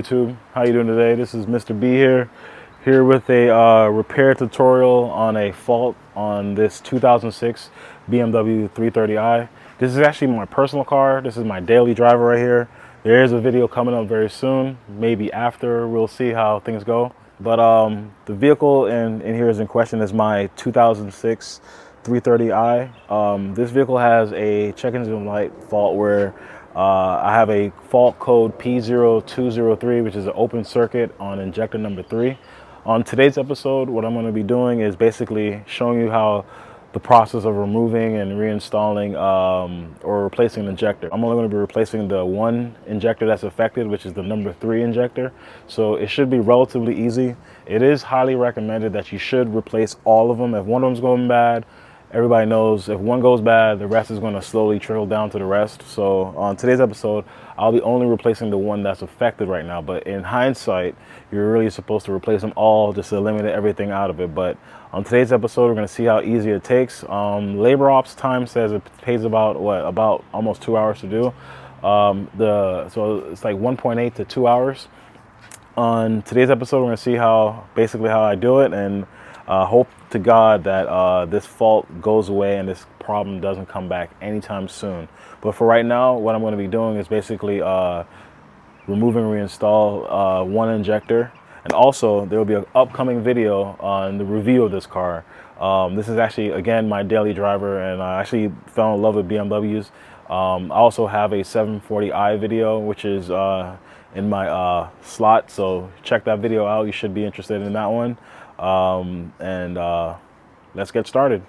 YouTube? How you doing today? This is Mr. B here with a repair tutorial on a fault on this 2006 BMW 330i. This is actually my personal car. This is my daily driver right here. There is a video coming up very soon, maybe after. We'll see how things go. But the vehicle in here is in question is my 2006 330i. This vehicle has a check engine light fault where I have a fault code P0203, which is an open circuit on injector number 3. On today's episode, what I'm going to be doing is basically showing you how the process of removing and reinstalling or replacing an injector. I'm only going to be replacing the one injector that's affected, which is the number 3 injector. So it should be relatively easy. It is highly recommended that you should replace all of them. If one of them's going bad, everybody knows if one goes bad, the rest is going to slowly trickle down to the rest. So on today's episode, I'll be only replacing the one that's affected right now. But in hindsight, you're really supposed to replace them all just to eliminate everything out of it. But on today's episode, we're going to see how easy it takes. Labor ops time says it takes about almost 2 hours to do. So it's like 1.8 to 2 hours. On today's episode, we're going to see how I do it, and hope to God that this fault goes away and this problem doesn't come back anytime soon. But for right now, what I'm going to be doing is basically remove and reinstall one injector. And also, there will be an upcoming video on the review of this car. This is actually, again, my daily driver, and I actually fell in love with BMWs. I also have a 740i video, which is in my slot, so check that video out. You should be interested in that one. Let's get started.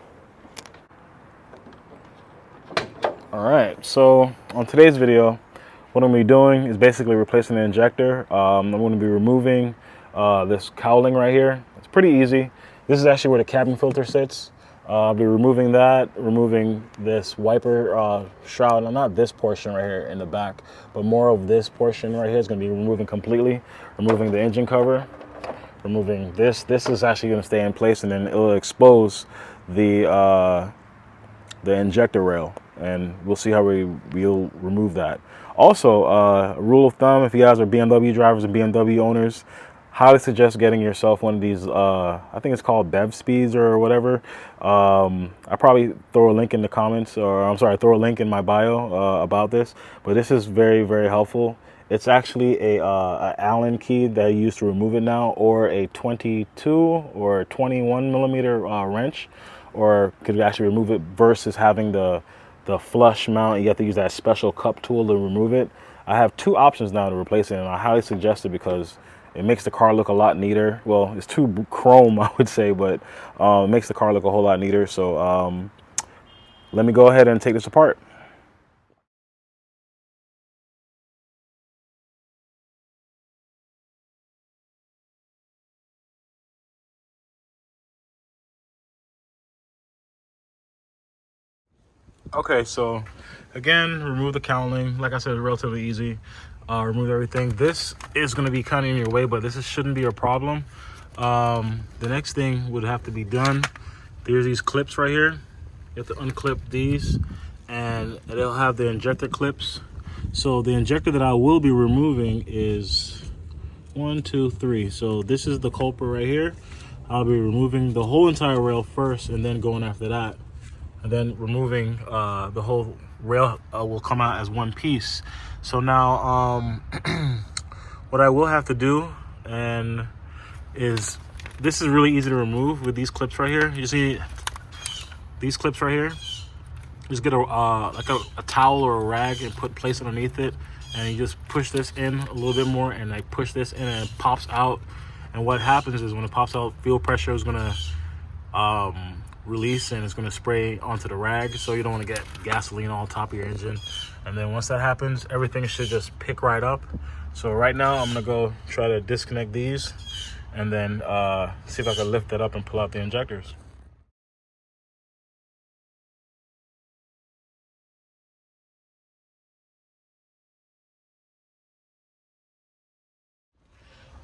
All right, so on today's video, what I'm going to be doing is basically replacing the injector. I'm going to be removing this cowling right here. It's pretty easy. This is actually where the cabin filter sits. I'll be removing that, removing this wiper shroud. Not this portion right here in the back, but more of this portion right here is going to be removing completely. Removing the engine cover, removing this. This is actually going to stay in place, and then it will expose the injector rail, and we'll see how we'll remove that. Also, a rule of thumb, if you guys are BMW drivers and BMW owners, highly suggest getting yourself one of these, I think it's called Bev Speeds or whatever. I probably throw a link in the comments, or I'm sorry, throw a link in my bio about this, but this is very, very helpful. It's actually a Allen key that I use to remove it now, or a 22 or 21 millimeter wrench, or could actually remove it versus having the flush mount. You have to use that special cup tool to remove it. I have two options now to replace it, and I highly suggest it because it makes the car look a lot neater. Well, it's too chrome, I would say, but it makes the car look a whole lot neater. So let me go ahead and take this apart. Okay, so again, remove the cowling. Like I said, relatively easy. Remove everything. This is going to be kind of in your way, but shouldn't be a problem. The next thing would have to be done. There's these clips right here. You have to unclip these, and they'll have the injector clips. So the injector that I will be removing is 1, 2, 3. So this is the culprit right here. I'll be removing the whole entire rail first, and then going after that. And then removing the whole rail will come out as one piece. So now what I will have to do is, this is really easy to remove with these clips right here. You see these clips right here? Just get like a towel or a rag and place it underneath it, and you just push this in a little bit more, and I push this in and it pops out. And what happens is when it pops out, fuel pressure is going to release, and it's going to spray onto the rag, so you don't want to get gasoline all top of your engine. And then once that happens, everything should just pick right up. So right now I'm going to go try to disconnect these, and then see if I can lift it up and pull out the injectors.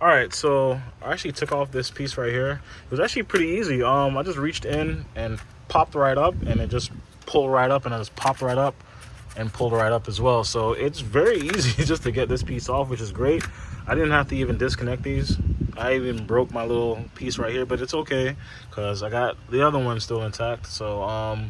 All right, so I actually took off this piece right here. It was actually pretty easy. I just reached in and popped right up, and it just pulled right up, and it just popped right up. and pulled right up as well. So it's very easy just to get this piece off, which is great. I didn't have to even disconnect these. I even broke my little piece right here, but it's okay because I got the other one still intact. So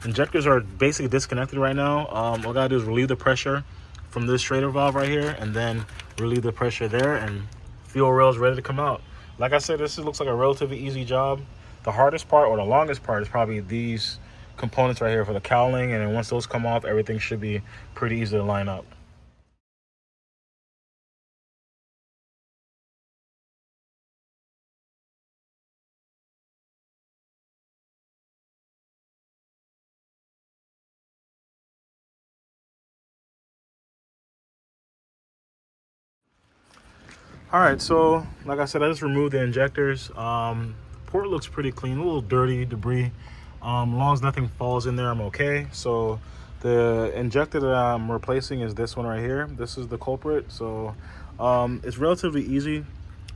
injectors are basically disconnected right now. All I gotta do is relieve the pressure from this Schrader valve right here, and then relieve the pressure there, and fuel rail is ready to come out. Like I said, this looks like a relatively easy job. The hardest part, or the longest part, is probably these components right here for the cowling, and then once those come off, everything should be pretty easy to line up. All right, so like I said, I just removed the injectors. Port looks pretty clean, a little dirty, debris. As long as nothing falls in there, I'm okay. So the injector that I'm replacing is this one right here. This is the culprit. So it's relatively easy.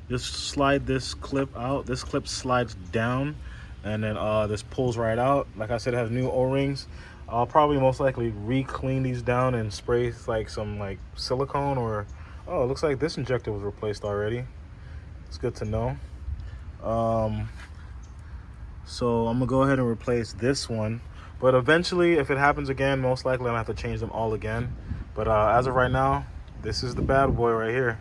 Just slide this clip out. This clip slides down, and then this pulls right out. Like I said, it has new O-rings. I'll probably most likely re-clean these down and spray like some like silicone, or oh, it looks like this injector was replaced already. It's good to know. So I'm gonna go ahead and replace this one, but eventually if it happens again, most likely I'm gonna have to change them all again. But as of right now, this is the bad boy right here.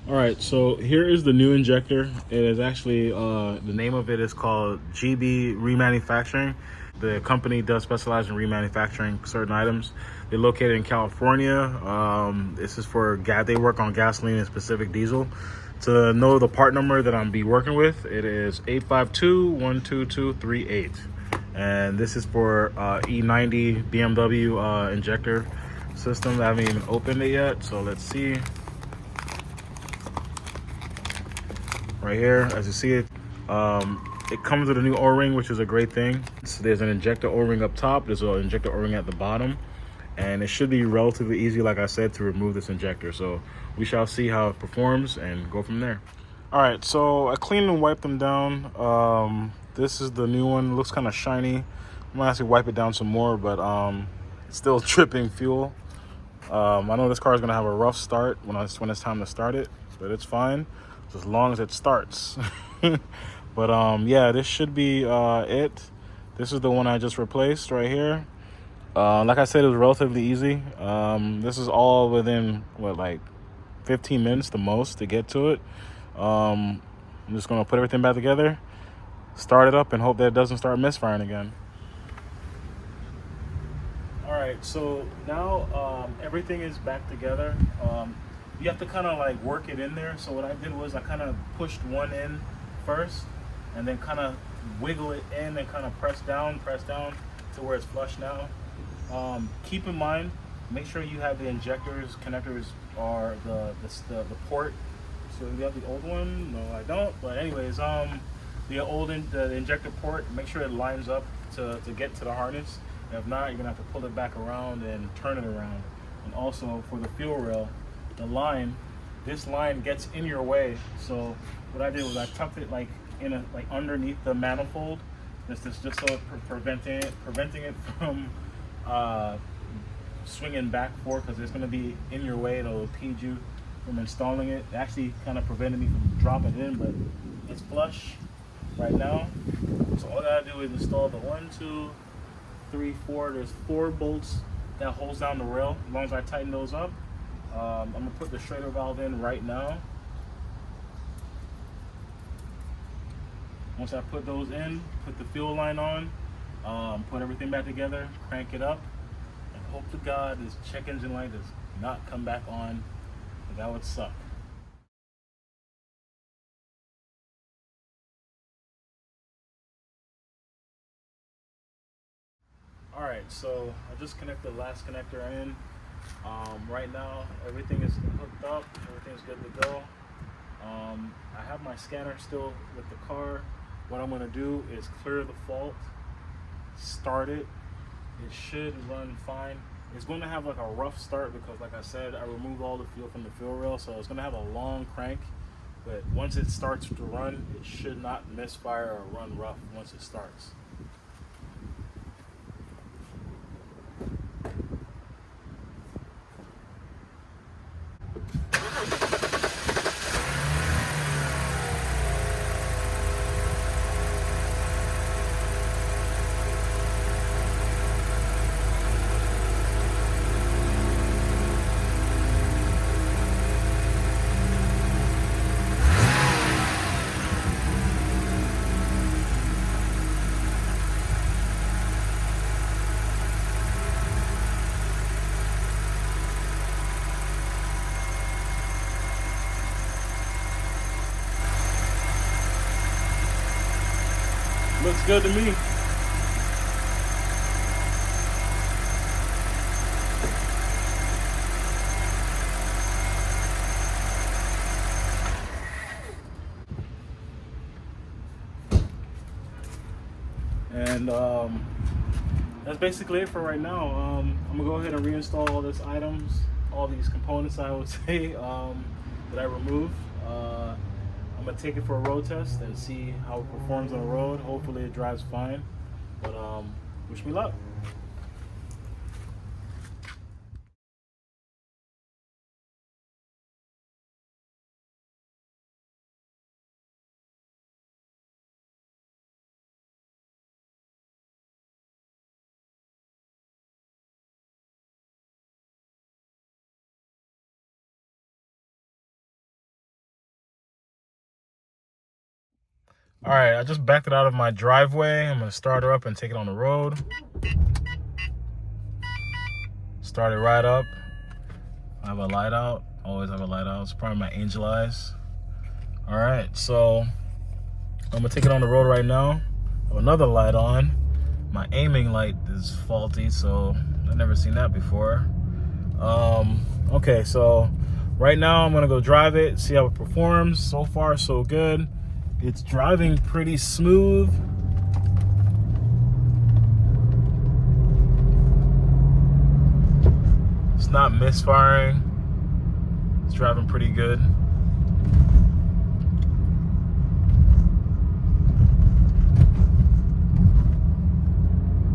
All right, so here is the new injector. It is actually, the name of it is called GB Remanufacturing. The company does specialize in remanufacturing certain items. They're located in California. This is for they work on gasoline and specific diesel. To know the part number that I'm be working with, it is 852-12238. And this is for E90 BMW injector system. I haven't even opened it yet, so let's see. Right here, as you see it, it comes with a new O-ring, which is a great thing. So there's an injector O-ring up top, there's an injector O-ring at the bottom, and it should be relatively easy, like I said, to remove this injector. So we shall see how it performs and go from there. All right, so I cleaned and wiped them down. This is the new one. It looks kind of shiny. I'm gonna actually wipe it down some more, but it's still dripping fuel. I know this car is gonna have a rough start when it's time to start it, but it's fine as long as it starts. But yeah, this should be it. This is the one I just replaced right here. Like I said, it was relatively easy. This is all within what, like 15 minutes the most to get to it. I'm just gonna put everything back together, start it up, and hope that it doesn't start misfiring again. All right, so now everything is back together. You have to kind of like work it in there. So what I did was I kind of pushed one in first, and then kind of wiggle it in and kind of press down to where it's flush now. Keep in mind, make sure you have the connectors, or the port. So you have the old one? No, I don't. But anyways, the injector port, make sure it lines up to get to the harness. If not, you're gonna have to pull it back around and turn it around. And also for the fuel rail, this line gets in your way. So what I did was I tucked it like underneath the manifold, just so it preventing it from swinging back forth, because it's going to be in your way and it'll impede you from installing it. It actually kind of prevented me from dropping it in, but it's flush right now. So all I gotta do is install the 1, 2, 3, 4. There's 4 bolts that holds down the rail. As long as I tighten those up, I'm gonna put the Schrader valve in right now. Once I put those in, put the fuel line on, put everything back together, crank it up, and hope to God this check engine light does not come back on. That would suck. All right, so I just connected the last connector in. Right now, everything is hooked up. Everything's good to go. I have my scanner still with the car. What I'm gonna do is clear the fault, start it. It should run fine. It's going to have like a rough start because, like I said, I removed all the fuel from the fuel rail, so it's going to have a long crank. But once it starts to run, it should not misfire or run rough once it starts. Looks good to me. And that's basically it for right now. I'm gonna go ahead and reinstall all these items, all these components, I would say, that I removed. I'm gonna take it for a road test and see how it performs on the road. Hopefully it drives fine, but wish me luck. All right, I just backed it out of my driveway. I'm gonna start her up and take it on the road. Start it right up. I have a light out, always have a light out. It's probably my angel eyes. All right, so I'm gonna take it on the road right now. I have another light on. My aiming light is faulty, so I've never seen that before. Okay, so right now I'm gonna go drive it, see how it performs. So far, so good. It's driving pretty smooth. It's not misfiring. It's driving pretty good.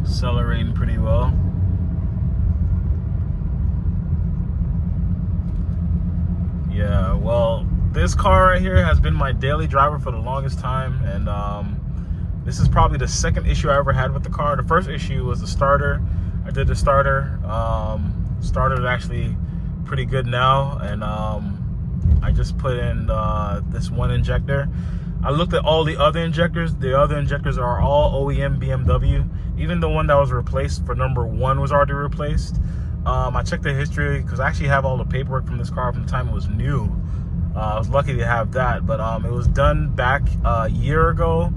Accelerating pretty well. Yeah, well, this car right here has been my daily driver for the longest time, and this is probably the second issue I ever had with the car. The first issue was the starter. I did the starter. Starter is actually pretty good now, and I just put in this one injector. I looked at all the other injectors. The other injectors are all OEM BMW. Even the one that was replaced for number 1 was already replaced. I checked the history because I actually have all the paperwork from this car from the time it was new. I was lucky to have that, but it was done back a year ago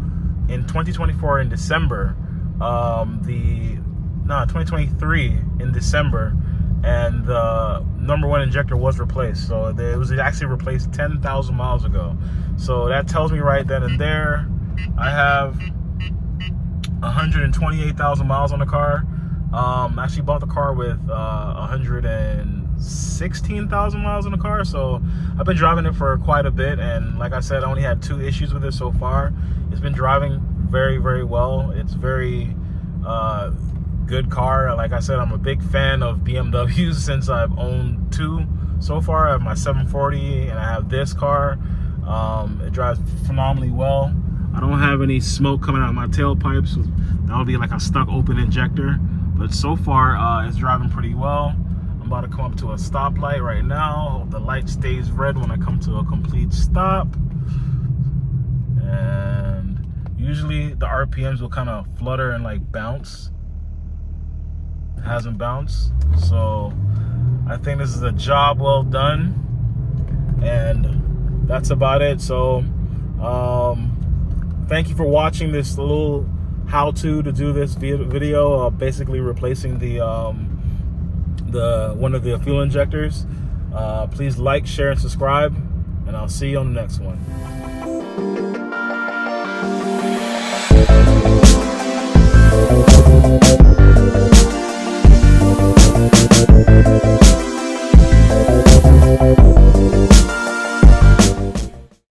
in 2024 in December. 2023 in December, and the number 1 injector was replaced. So it was actually replaced 10,000 miles ago. So that tells me right then and there, I have 128,000 miles on the car. I actually bought the car with 116,000 miles on the car, so I've been driving it for quite a bit, and like I said, I only had 2 issues with it so far. It's been driving very, very well. It's very good car. Like I said, I'm a big fan of BMWs since I've owned 2 so far. I have my 740 and I have this car. It drives phenomenally well. I don't have any smoke coming out of my tailpipes. That would be like a stuck open injector. But so far, it's driving pretty well. I'm about to come up to a stoplight right now. Hope the light stays red when I come to a complete stop. And usually the RPMs will kind of flutter and like bounce. It hasn't bounced. So I think this is a job well done. And that's about it. So thank you for watching this little how-to to do this video, basically replacing the one of the fuel injectors. Please like, share, and subscribe, and I'll see you on the next one.